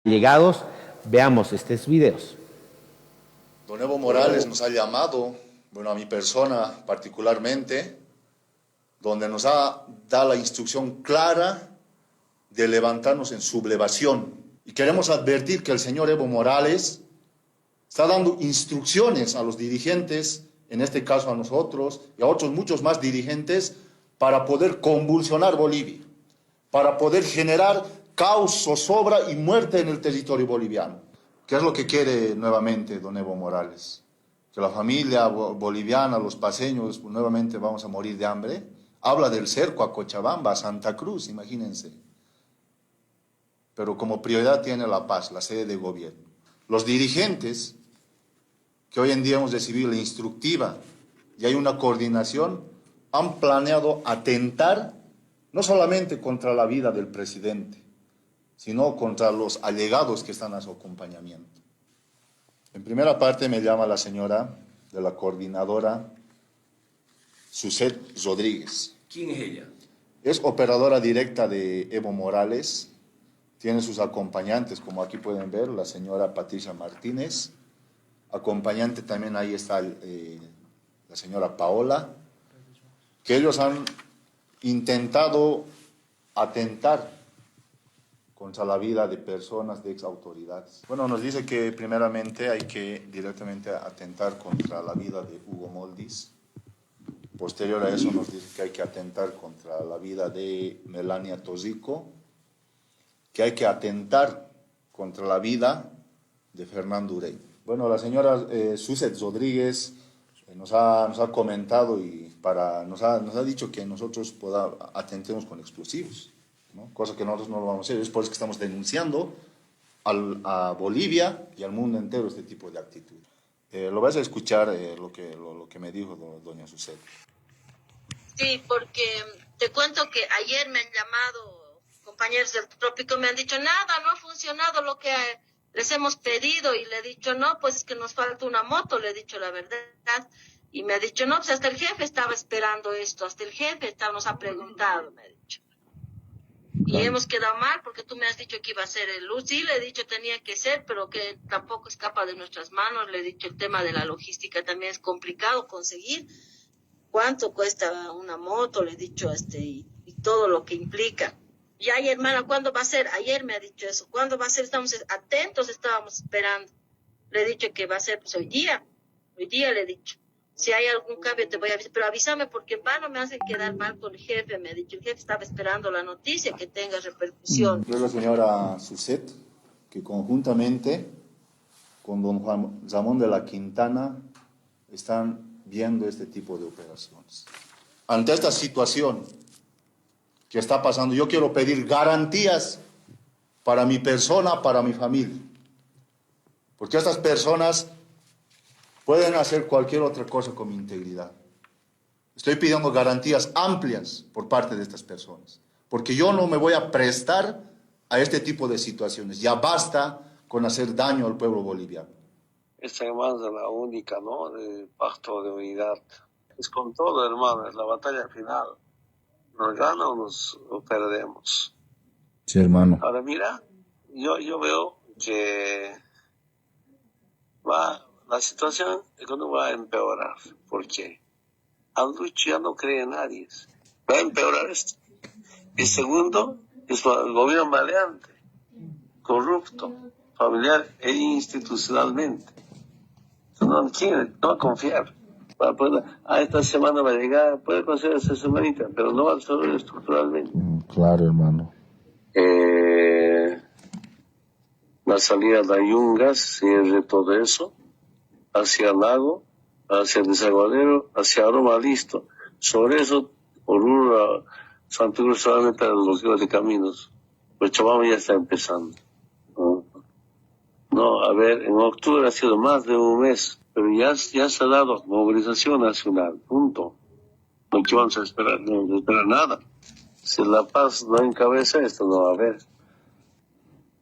Llegados, veamos estos videos. Don Evo Morales nos ha llamado, bueno, a mi persona particularmente, donde nos ha dado la instrucción clara de levantarnos en sublevación. Y queremos advertir que el señor Evo Morales está dando instrucciones a los dirigentes, en este caso a nosotros y a otros muchos más dirigentes, para poder convulsionar Bolivia, para poder generar caos, zozobra y muerte en el territorio boliviano. ¿Qué es lo que quiere nuevamente don Evo Morales? Que la familia boliviana, los paseños, nuevamente vamos a morir de hambre. Habla del cerco a Cochabamba, a Santa Cruz, imagínense. Pero como prioridad tiene la paz, la sede de gobierno. Los dirigentes, que hoy en día hemos recibido la instructiva y hay una coordinación, han planeado atentar no solamente contra la vida del presidente, sino contra los allegados que están a su acompañamiento. En primera parte me llama la señora de la coordinadora Suset Rodríguez. ¿Quién es ella? Es operadora directa de Evo Morales, tiene sus acompañantes, como aquí pueden ver, la señora Patricia Martínez, acompañante también ahí está la señora Paola, que ellos han intentado atentar contra la vida de personas, de exautoridades. Bueno, nos dice que primeramente hay que directamente atentar contra la vida de Hugo Moldis. Posterior a eso nos dice que hay que atentar contra la vida de Melania Tosico, que hay que atentar contra la vida de Fernando Urey. Bueno, la señora Suset Rodríguez nos ha comentado y nos ha dicho que nosotros atentemos con explosivos, ¿no? Cosa que nosotros no lo vamos a hacer. Es por eso que estamos denunciando a Bolivia y al mundo entero este tipo de actitud. Lo vas a escuchar lo que me dijo doña Suset. Sí, porque te cuento que ayer me han llamado compañeros del Trópico, me han dicho, nada, no ha funcionado lo que les hemos pedido, y le he dicho, no, pues es que nos falta una moto, le he dicho la verdad, y me ha dicho, no, pues hasta el jefe estaba esperando esto, hasta el jefe nos ha preguntado, me ha dicho. Y hemos quedado mal porque tú me has dicho que iba a ser el luz. Sí, le he dicho tenía que ser, pero que tampoco escapa de nuestras manos. Le he dicho el tema de la logística también es complicado conseguir. ¿Cuánto cuesta una moto? Le he dicho y todo lo que implica. Y ay, hermana, ¿cuándo va a ser? Ayer me ha dicho eso. ¿Cuándo va a ser? Estamos atentos, estábamos esperando. Le he dicho que va a ser pues hoy día. Hoy día le he dicho. Si hay algún cambio te voy a avisar, pero avísame porque en vano me hacen quedar mal con el jefe, me ha dicho. El jefe estaba esperando la noticia que tenga repercusión. Yo la señora Suset, que conjuntamente con don Juan Ramón de la Quintana están viendo este tipo de operaciones. Ante esta situación que está pasando, yo quiero pedir garantías para mi persona, para mi familia, porque estas personas pueden hacer cualquier otra cosa con mi integridad. Estoy pidiendo garantías amplias por parte de estas personas, porque yo no me voy a prestar a este tipo de situaciones. Ya basta con hacer daño al pueblo boliviano. Esta hermana es la única, ¿no? De pacto de unidad. Es con todo, hermano, es la batalla final. ¿Nos gana o perdemos? Sí, hermano. Ahora mira, yo veo que la situación económica va a empeorar. ¿Por qué? Alduch ya no cree en nadie. Va a empeorar esto. Y segundo, es el gobierno maleante, corrupto, familiar e institucionalmente. No quiere, no va a confiar. Esta semana va a llegar, puede conseguir esta semanita, pero no va a resolver estructuralmente. Claro, hermano. La salida de Yungas, cierre todo eso, hacia el lago, hacia el desaguadero, hacia Aroma, listo. Sobre eso, Oruro, Santa Cruz solamente los bloqueos de caminos. Cochabamba ya está empezando. No, a ver, en octubre ha sido más de un mes, pero ya se ha dado movilización nacional, punto. No que vamos a esperar, no vamos a esperar nada. Si La Paz no encabeza esto, no va a haber.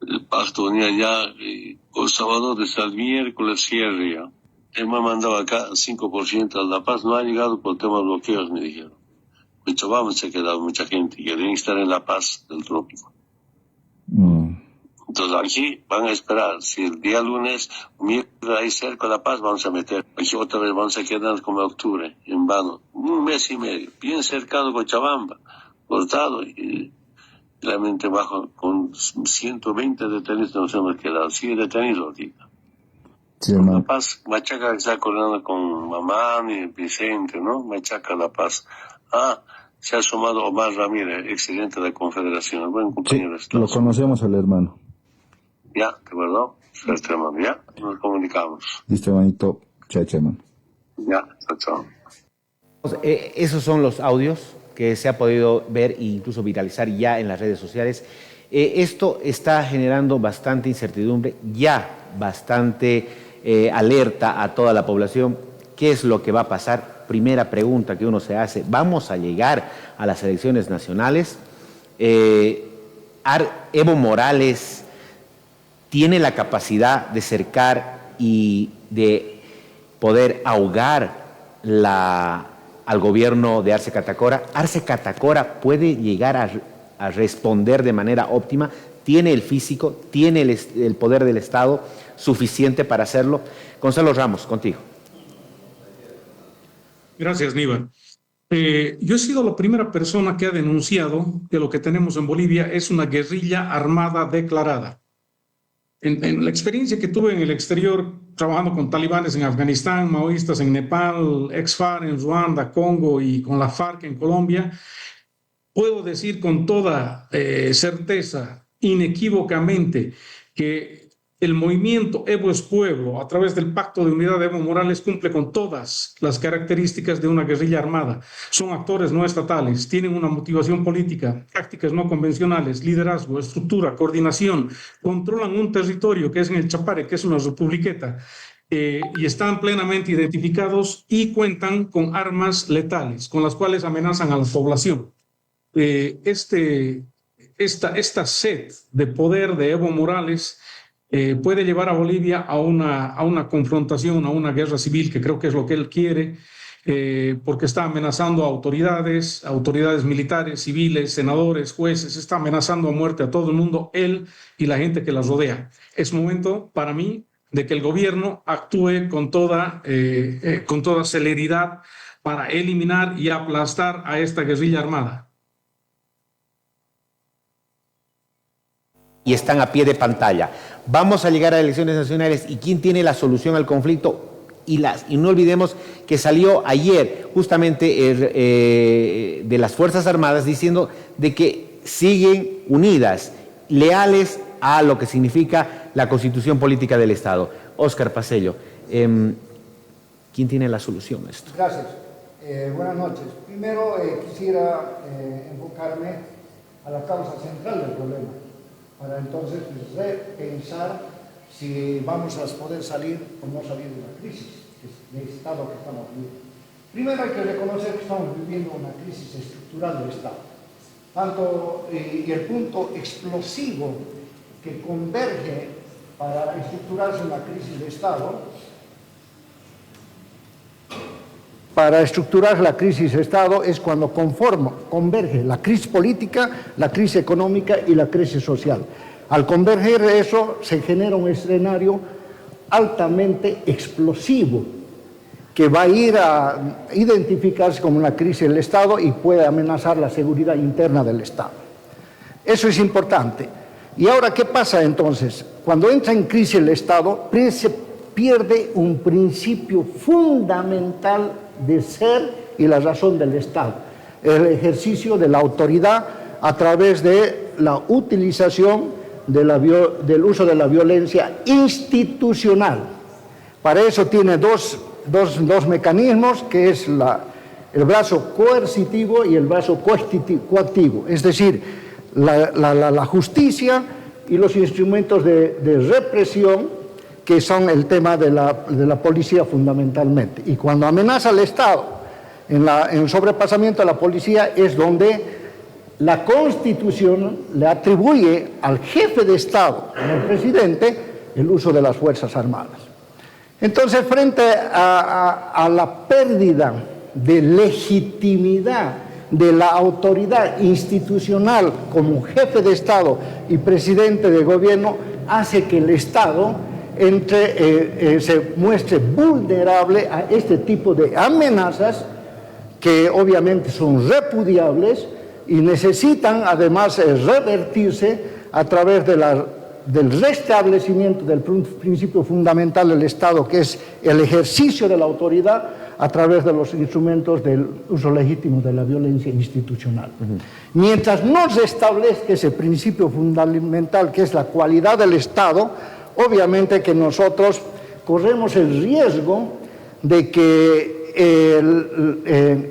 El pacto venía ya, el sábado desde el miércoles cierre ya. Él me ha mandado acá 5% a La Paz, no ha llegado por temas de bloqueos, me dijeron. Cochabamba se ha quedado mucha gente, y querían estar en La Paz del Trópico. Entonces aquí van a esperar. Si el día lunes, mientras ahí cerca de La Paz, vamos a meter. Aquí otra vez vamos a quedar como octubre, en vano. Un mes y medio, bien cercano a Cochabamba, cortado y realmente bajo, con 120 detenidos nos hemos quedado. Sigue detenido ahorita. Sí, hermano. La Paz, Machaca está acordando con Mamán y Vicente, ¿no? Machaca, La Paz. Se ha sumado Omar Ramírez, excelente de la Confederación, buen compañero. Sí, lo conocemos al hermano. Ya, ¿de acuerdo? Suerte, hermano, ya, nos comunicamos. Listo, hermanito. Chao, hermano. Ya, chao. Esos son los audios que se ha podido ver e incluso viralizar ya en las redes sociales. Esto está generando bastante incertidumbre, ya bastante alerta a toda la población. ¿Qué es lo que va a pasar? Primera pregunta que uno se hace, ¿vamos a llegar a las elecciones nacionales? Evo Morales tiene la capacidad de cercar y de poder ahogar al gobierno de Arce Catacora. Arce Catacora puede llegar a responder de manera óptima, tiene el físico, tiene el poder del Estado suficiente para hacerlo. Gonzalo Ramos, contigo. Gracias, Niva. Yo he sido la primera persona que ha denunciado que lo que tenemos en Bolivia es una guerrilla armada declarada. En la experiencia que tuve en el exterior, trabajando con talibanes en Afganistán, maoístas en Nepal, ex-FARC en Ruanda, Congo y con la FARC en Colombia, puedo decir con toda certeza, inequívocamente, que el movimiento Evo es Pueblo, a través del Pacto de Unidad de Evo Morales, cumple con todas las características de una guerrilla armada. Son actores no estatales, tienen una motivación política, tácticas no convencionales, liderazgo, estructura, coordinación, controlan un territorio que es en el Chapare, que es una republiqueta, y están plenamente identificados y cuentan con armas letales, con las cuales amenazan a la población. Esta sed de poder de Evo Morales puede llevar a Bolivia a una confrontación, a una guerra civil, que creo que es lo que él quiere, porque está amenazando a autoridades militares, civiles, senadores, jueces, está amenazando a muerte a todo el mundo, él y la gente que la rodea. Es momento, para mí, de que el gobierno actúe con toda celeridad para eliminar y aplastar a esta guerrilla armada. Y están a pie de pantalla. Vamos a llegar a elecciones nacionales y quién tiene la solución al conflicto. Y no olvidemos que salió ayer justamente de las Fuerzas Armadas diciendo de que siguen unidas, leales a lo que significa la Constitución Política del Estado. Óscar Pacello, ¿quién tiene la solución a esto? Gracias. Buenas noches. Primero quisiera enfocarme a la causa central del problema, para entonces repensar si vamos a poder salir o no salir de la crisis de Estado que estamos viviendo. Primero hay que reconocer que estamos viviendo una crisis estructural del Estado. Y el punto explosivo que converge para estructurarse una crisis de Estado, para estructurar la crisis de Estado es cuando converge la crisis política, la crisis económica y la crisis social. Al converger eso se genera un escenario altamente explosivo que va a ir a identificarse como una crisis del Estado y puede amenazar la seguridad interna del Estado. Eso es importante. ¿Y ahora qué pasa entonces? Cuando entra en crisis el Estado, se pierde un principio fundamental de ser y la razón del Estado, el ejercicio de la autoridad a través de la utilización del uso de la violencia institucional. Para eso tiene dos mecanismos, que es el brazo coercitivo y el brazo coactivo, es decir, la justicia y los instrumentos de represión, que son el tema de la policía fundamentalmente. Y cuando amenaza al Estado en el sobrepasamiento de la policía es donde la Constitución le atribuye al jefe de Estado, al presidente, el uso de las Fuerzas Armadas. Entonces, frente a la pérdida de legitimidad de la autoridad institucional como jefe de Estado y presidente de gobierno hace que el Estado se muestre vulnerable a este tipo de amenazas que obviamente son repudiables y necesitan además revertirse a través del restablecimiento del principio fundamental del Estado, que es el ejercicio de la autoridad a través de los instrumentos del uso legítimo de la violencia institucional. Mientras no se establezca ese principio fundamental, que es la cualidad del Estado, obviamente que nosotros corremos el riesgo de que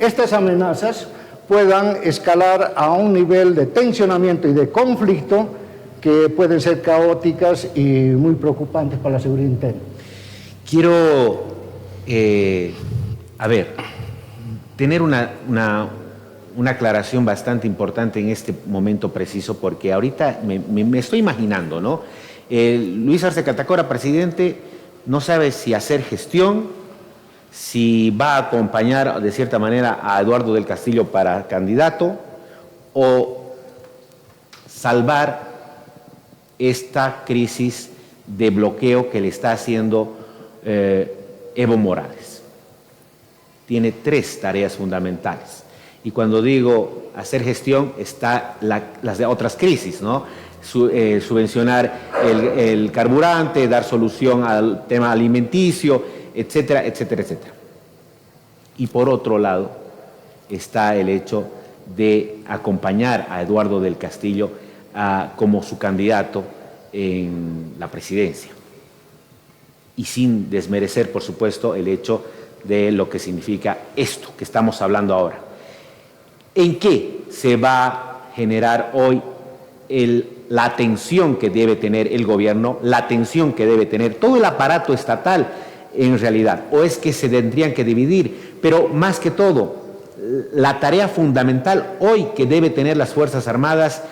estas amenazas puedan escalar a un nivel de tensionamiento y de conflicto que pueden ser caóticas y muy preocupantes para la seguridad interna. Quiero, tener una aclaración bastante importante en este momento preciso, porque ahorita me estoy imaginando, ¿no? Luis Arce Catacora, presidente, no sabe si hacer gestión, si va a acompañar de cierta manera a Eduardo del Castillo para candidato o salvar esta crisis de bloqueo que le está haciendo Evo Morales. Tiene 3 tareas fundamentales. Y cuando digo hacer gestión, está las de otras crisis, ¿no? Subvencionar el carburante, dar solución al tema alimenticio, etcétera, etcétera, etcétera. Y por otro lado está el hecho de acompañar a Eduardo del Castillo como su candidato en la presidencia. Y sin desmerecer, por supuesto, el hecho de lo que significa esto que estamos hablando ahora. ¿En qué se va a generar hoy la atención que debe tener el gobierno, la atención que debe tener todo el aparato estatal en realidad? ¿O es que se tendrían que dividir? Pero más que todo, la tarea fundamental hoy que debe tener las Fuerzas Armadas,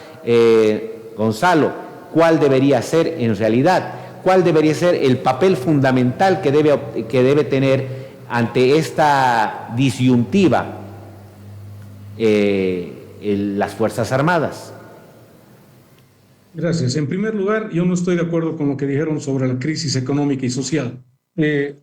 Gonzalo, ¿cuál debería ser en realidad? ¿Cuál debería ser el papel fundamental que debe tener ante esta disyuntiva las Fuerzas Armadas? Gracias. En primer lugar, yo no estoy de acuerdo con lo que dijeron sobre la crisis económica y social.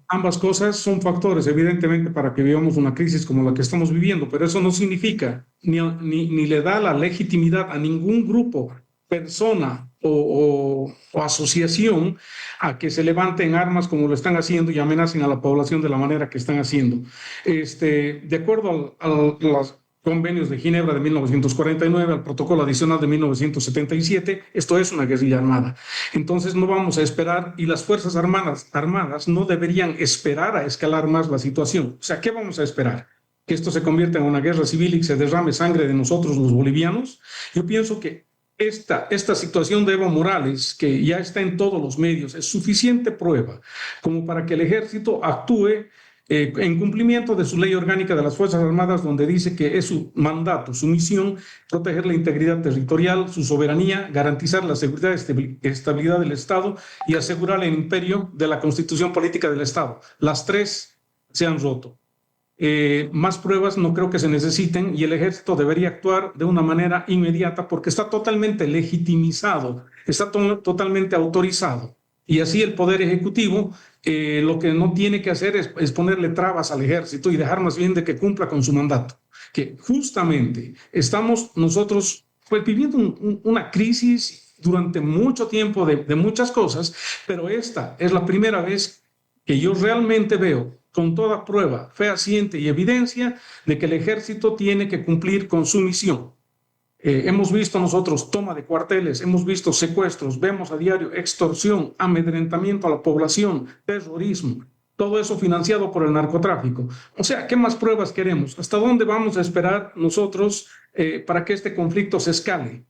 Ambas cosas son factores, evidentemente, para que vivamos una crisis como la que estamos viviendo, pero eso no significa ni le da la legitimidad a ningún grupo, persona o asociación a que se levanten armas como lo están haciendo y amenacen a la población de la manera que están haciendo. De acuerdo a los convenios de Ginebra de 1949, al protocolo adicional de 1977, esto es una guerrilla armada. Entonces no vamos a esperar, y las Fuerzas Armadas no deberían esperar a escalar más la situación. O sea, ¿qué vamos a esperar? ¿Que esto se convierta en una guerra civil y que se derrame sangre de nosotros los bolivianos? Yo pienso que esta situación de Evo Morales, que ya está en todos los medios, es suficiente prueba como para que el ejército actúe en cumplimiento de su ley orgánica de las Fuerzas Armadas, donde dice que es su mandato, su misión, proteger la integridad territorial, su soberanía, garantizar la seguridad y estabilidad del Estado y asegurar el imperio de la Constitución política del Estado. Las 3 se han roto. Más pruebas no creo que se necesiten, y el ejército debería actuar de una manera inmediata porque está totalmente legitimizado, está totalmente autorizado. Y así el Poder Ejecutivo lo que no tiene que hacer es ponerle trabas al ejército y dejar más bien de que cumpla con su mandato. Que justamente estamos nosotros viviendo una crisis durante mucho tiempo de muchas cosas, pero esta es la primera vez que yo realmente veo con toda prueba fehaciente y evidencia de que el ejército tiene que cumplir con su misión. Hemos visto nosotros toma de cuarteles, hemos visto secuestros, vemos a diario extorsión, amedrentamiento a la población, terrorismo, todo eso financiado por el narcotráfico. O sea, ¿qué más pruebas queremos? ¿Hasta dónde vamos a esperar nosotros para que este conflicto se escale?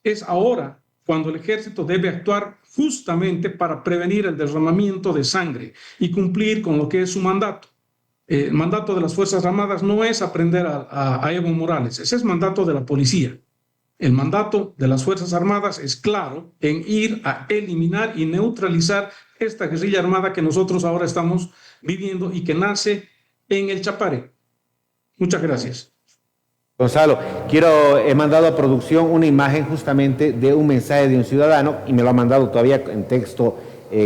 Es ahora cuando el ejército debe actuar justamente para prevenir el derramamiento de sangre y cumplir con lo que es su mandato. El mandato de las Fuerzas Armadas no es aprender a Evo Morales, ese es mandato de la policía. El mandato de las Fuerzas Armadas es claro en ir a eliminar y neutralizar esta guerrilla armada que nosotros ahora estamos viviendo y que nace en el Chapare. Muchas gracias. Gonzalo, he mandado a producción una imagen justamente de un mensaje de un ciudadano y me lo ha mandado todavía en texto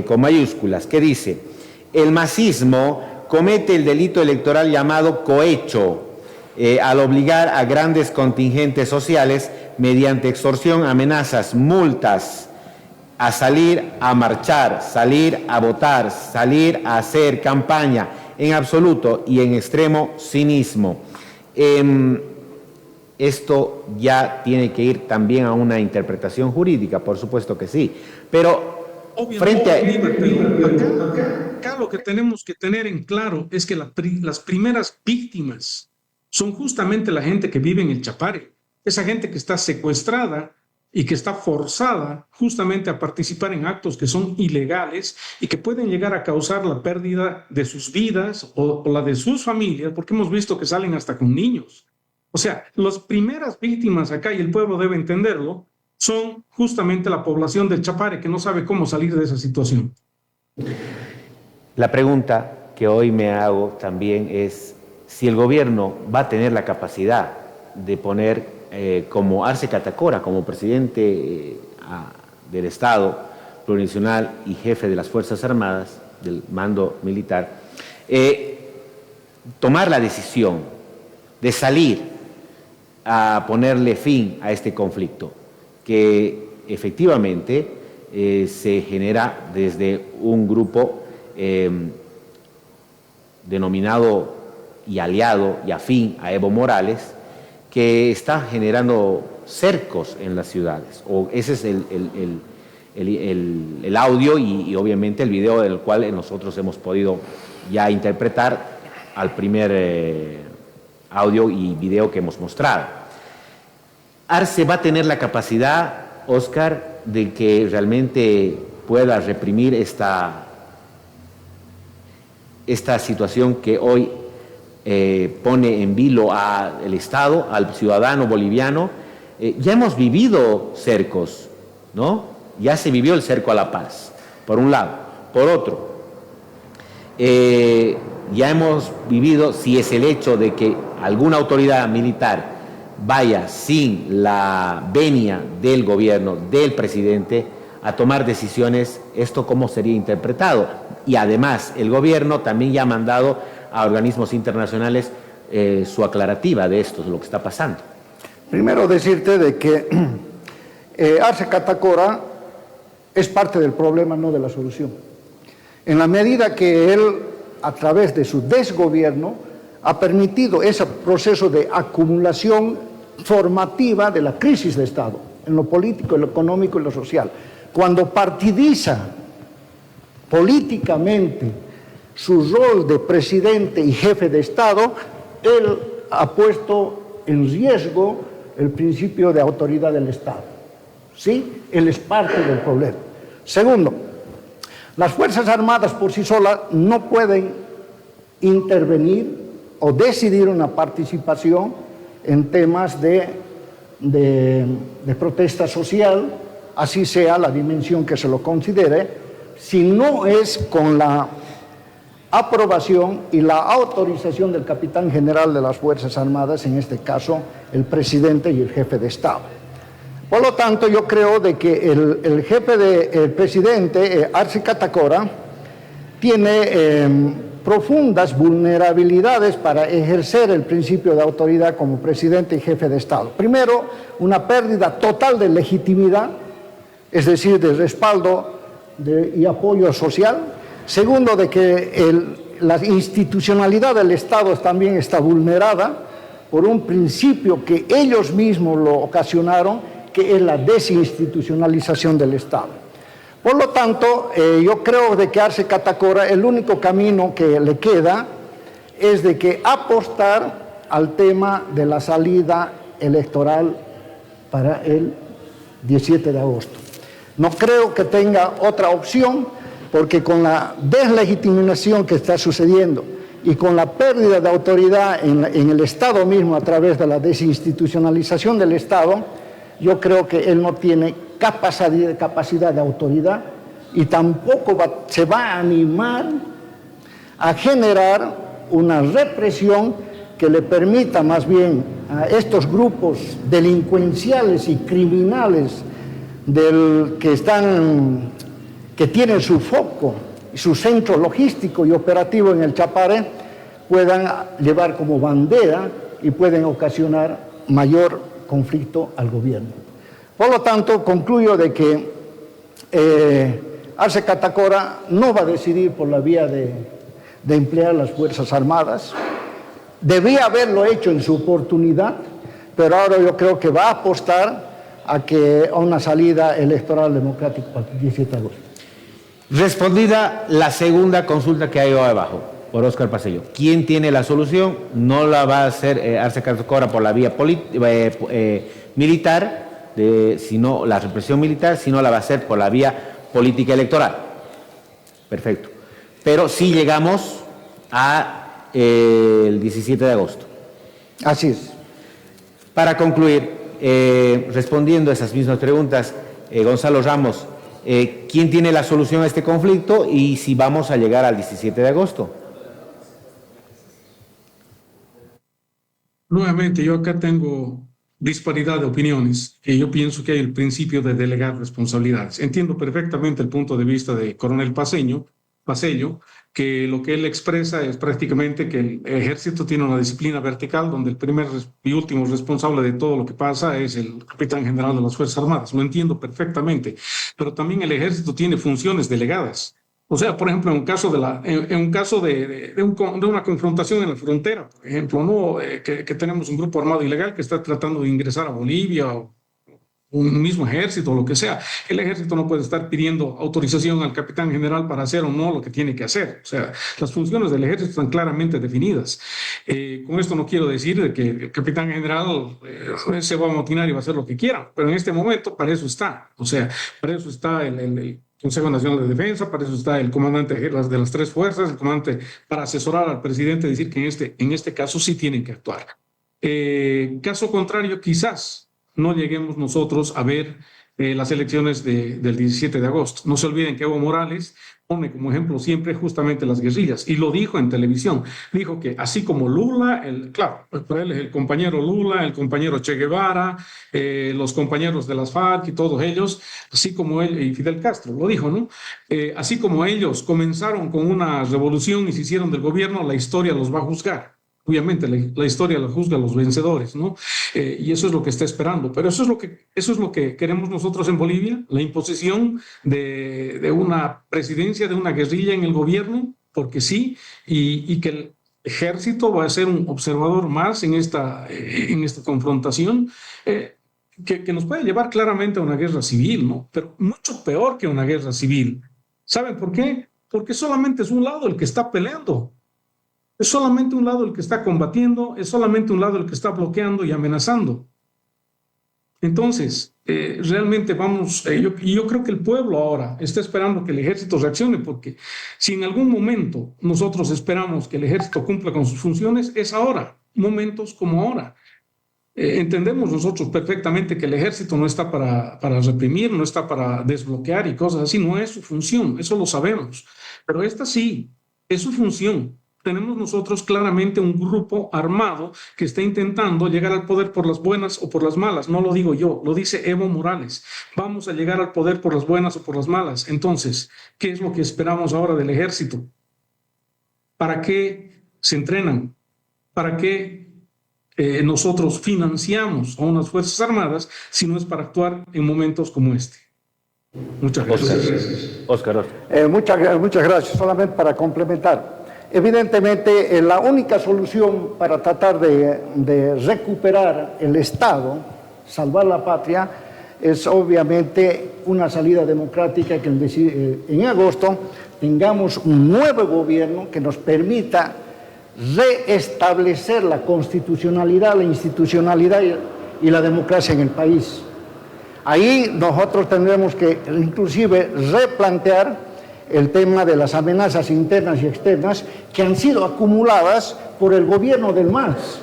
con mayúsculas, que dice: el masismo comete el delito electoral llamado cohecho al obligar a grandes contingentes sociales mediante extorsión, amenazas, multas, a salir a marchar, salir a votar, salir a hacer campaña, en absoluto y en extremo cinismo. Esto ya tiene que ir también a una interpretación jurídica, por supuesto que sí, pero frente a... Acá lo que tenemos que tener en claro es que las primeras víctimas son justamente la gente que vive en el Chapare, esa gente que está secuestrada y que está forzada justamente a participar en actos que son ilegales y que pueden llegar a causar la pérdida de sus vidas o la de sus familias, porque hemos visto que salen hasta con niños. O sea, las primeras víctimas acá, y el pueblo debe entenderlo, son justamente la población del Chapare, que no sabe cómo salir de esa situación. La pregunta que hoy me hago también es si el gobierno va a tener la capacidad de poner como Arce Catacora, como presidente del Estado plurinacional y jefe de las Fuerzas Armadas, del mando militar, tomar la decisión de salir a ponerle fin a este conflicto, que efectivamente se genera desde un grupo denominado y aliado y afín a Evo Morales, que está generando cercos en las ciudades. Ese es el audio y obviamente el video del cual nosotros hemos podido ya interpretar al primer audio y video que hemos mostrado. Arce va a tener la capacidad, Oscar, de que realmente pueda reprimir esta situación que hoy pone en vilo al Estado, al ciudadano boliviano. Ya hemos vivido cercos, ¿no? Ya se vivió el cerco a la paz, por un lado. Por otro, ya hemos vivido, si es el hecho de que alguna autoridad militar vaya sin la venia del gobierno, del presidente, a tomar decisiones, ¿esto cómo sería interpretado? Y además, el gobierno también ya ha mandado a organismos internacionales su aclarativa de esto, de lo que está pasando. Primero decirte de que Arce Catacora es parte del problema, no de la solución. En la medida que él, a través de su desgobierno, ha permitido ese proceso de acumulación formativa de la crisis de Estado, en lo político, en lo económico y lo social. Cuando partidiza políticamente su rol de presidente y jefe de Estado, él ha puesto en riesgo el principio de autoridad del Estado. ¿Sí? Él es parte del problema. Segundo, las Fuerzas Armadas por sí solas no pueden intervenir o decidir una participación en temas de protesta social, así sea la dimensión que se lo considere, si no es con la aprobación y la autorización del capitán general de las Fuerzas Armadas, en este caso el presidente y el jefe de Estado. Por lo tanto, yo creo de que el presidente, Arce Catacora, tiene profundas vulnerabilidades para ejercer el principio de autoridad como presidente y jefe de Estado. Primero, una pérdida total de legitimidad, es decir, de respaldo y apoyo social. Segundo, de que la institucionalidad del Estado también está vulnerada por un principio que ellos mismos lo ocasionaron, que es la desinstitucionalización del Estado. Por lo tanto, yo creo de que Arce Catacora, el único camino que le queda es de que apostar al tema de la salida electoral para el 17 de agosto. No creo que tenga otra opción, porque con la deslegitimación que está sucediendo y con la pérdida de autoridad en el Estado mismo a través de la desinstitucionalización del Estado, yo creo que él no tiene capacidad de autoridad y tampoco se va a animar a generar una represión que le permita más bien a estos grupos delincuenciales y criminales que tienen su foco, su centro logístico y operativo en el Chapare, puedan llevar como bandera y pueden ocasionar mayor conflicto al gobierno. Por lo tanto, concluyo de que Arce Catacora no va a decidir por la vía de emplear las Fuerzas Armadas. Debía haberlo hecho en su oportunidad, pero ahora yo creo que va a apostar a una salida electoral democrática para el 17 de agosto. Respondida la segunda consulta que hay ahí abajo, por Óscar Pacello. ¿Quién tiene la solución? No la va a hacer Arce Catacora por la vía militar, sino la represión militar, sino la va a hacer por la vía política electoral. Perfecto. Pero sí llegamos el 17 de agosto. Así es. Para concluir, respondiendo a esas mismas preguntas, Gonzalo Ramos, ¿quién tiene la solución a este conflicto y si vamos a llegar al 17 de agosto? Nuevamente, yo acá tengo disparidad de opiniones y yo pienso que hay el principio de delegar responsabilidades. Entiendo perfectamente el punto de vista de Coronel Pacello, que lo que él expresa es prácticamente que el ejército tiene una disciplina vertical donde el primer y último responsable de todo lo que pasa es el capitán general de las Fuerzas Armadas. Lo entiendo perfectamente, pero también el ejército tiene funciones delegadas. O sea, por ejemplo, en un caso de una confrontación en la frontera, por ejemplo, ¿no? que tenemos un grupo armado ilegal que está tratando de ingresar a Bolivia o un mismo ejército o lo que sea, el ejército no puede estar pidiendo autorización al capitán general para hacer o no lo que tiene que hacer. O sea, las funciones del ejército están claramente definidas. Con esto no quiero decir de que el capitán general se va a amotinar y va a hacer lo que quiera, pero en este momento para eso está. O sea, para eso está el Consejo Nacional de Defensa, para eso está el comandante de las tres fuerzas, el comandante para asesorar al presidente, decir que en este caso sí tienen que actuar. Caso contrario, quizás no lleguemos nosotros a ver las elecciones del 17 de agosto. No se olviden que Evo Morales pone como ejemplo siempre justamente las guerrillas, y lo dijo en televisión. Dijo que así como Lula, claro, para él es el compañero Lula, el compañero Che Guevara, los compañeros de las FARC y todos ellos, así como él y Fidel Castro, lo dijo, ¿no? Así como ellos comenzaron con una revolución y se hicieron del gobierno, la historia los va a juzgar. Obviamente la historia la juzga a los vencedores, ¿no? Y eso es lo que está esperando. Pero eso es lo que queremos nosotros en Bolivia, la imposición de una presidencia, de una guerrilla en el gobierno, porque sí, y que el ejército va a ser un observador más en esta confrontación, que nos puede llevar claramente a una guerra civil, ¿no? Pero mucho peor que una guerra civil. ¿Saben por qué? Porque solamente es un lado el que está peleando. Es solamente un lado el que está combatiendo, es solamente un lado el que está bloqueando y amenazando. Entonces, realmente yo creo que el pueblo ahora está esperando que el ejército reaccione, porque si en algún momento nosotros esperamos que el ejército cumpla con sus funciones, es ahora, momentos como ahora. Entendemos nosotros perfectamente que el ejército no está para reprimir, no está para desbloquear y cosas así, no es su función, eso lo sabemos. Pero esta sí, es su función. Tenemos nosotros claramente un grupo armado que está intentando llegar al poder por las buenas o por las malas. No lo digo yo, lo dice Evo Morales. Vamos a llegar al poder por las buenas o por las malas. Entonces, ¿qué es lo que esperamos ahora del ejército? ¿Para qué se entrenan? ¿Para qué nosotros financiamos a unas Fuerzas Armadas si no es para actuar en momentos como este? Muchas gracias. Óscar. Muchas gracias. Solamente para complementar. Evidentemente, la única solución para tratar de recuperar el Estado, salvar la patria, es obviamente una salida democrática que en agosto tengamos un nuevo gobierno que nos permita reestablecer la constitucionalidad, la institucionalidad y la democracia en el país. Ahí nosotros tendremos que inclusive replantear el tema de las amenazas internas y externas que han sido acumuladas por el gobierno del MAS.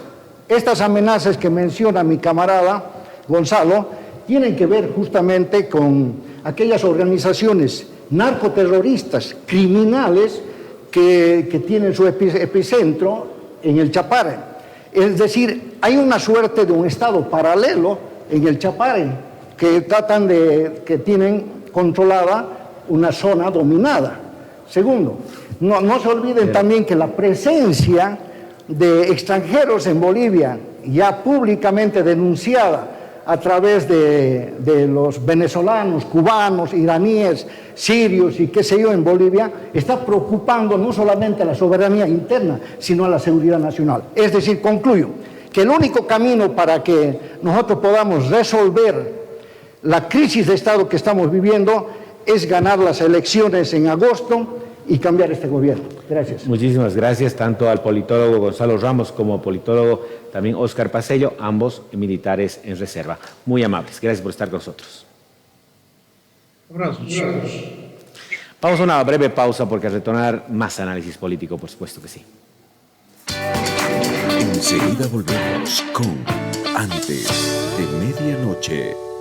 Estas amenazas que menciona mi camarada Gonzalo tienen que ver justamente con aquellas organizaciones narcoterroristas, criminales, que tienen su epicentro en el Chapare. Es decir, hay una suerte de un Estado paralelo en el Chapare que tienen controlada una zona dominada. Segundo, no se olviden también que la presencia de extranjeros en Bolivia, ya públicamente denunciada a través de los venezolanos, cubanos, iraníes, sirios y qué sé yo en Bolivia, está preocupando no solamente a la soberanía interna, sino a la seguridad nacional. Es decir, concluyo que el único camino para que nosotros podamos resolver la crisis de Estado que estamos viviendo es ganar las elecciones en agosto y cambiar este gobierno. Gracias. Muchísimas gracias tanto al politólogo Gonzalo Ramos como politólogo también Óscar Pacello, ambos militares en reserva. Muy amables. Gracias por estar con nosotros. Abrazos. Vamos a una breve pausa porque al retornar más análisis político, por supuesto que sí. Enseguida volvemos con Antes de Medianoche.